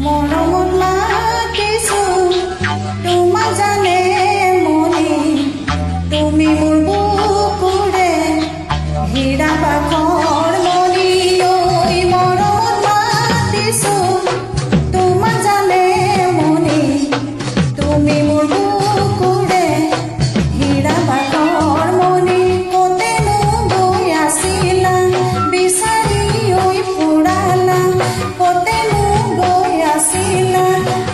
মৰমত মাতিছো তোমাক জানে মনি তুমি মোৰ বুকুৰে হীৰা পাখৰ মনি ঐ মৰমত মাতিছো তোমাক জানে মনি তুমি মোৰ বুকুৰে হীৰা পাখৰ মনি কতেনো গৈ আছিলা বিচাৰি ঐ ফুৰালা কতেনো গৈ আছিলা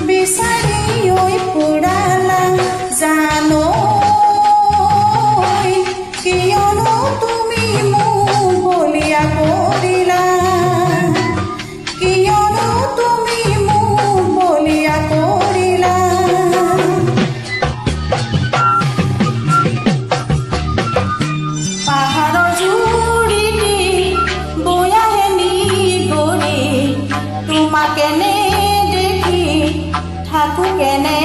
বিচাৰি ঐ ফুৰালা জানো কিয়নো তুমি মোক বলিয়া কৰিলা কিয়নো তুমি মোক বলিয়া কৰিলা পাহাৰৰ জুৰিটি বৈ আহে নিগৰি তোমাক কেনে দেখি থাকো কেনে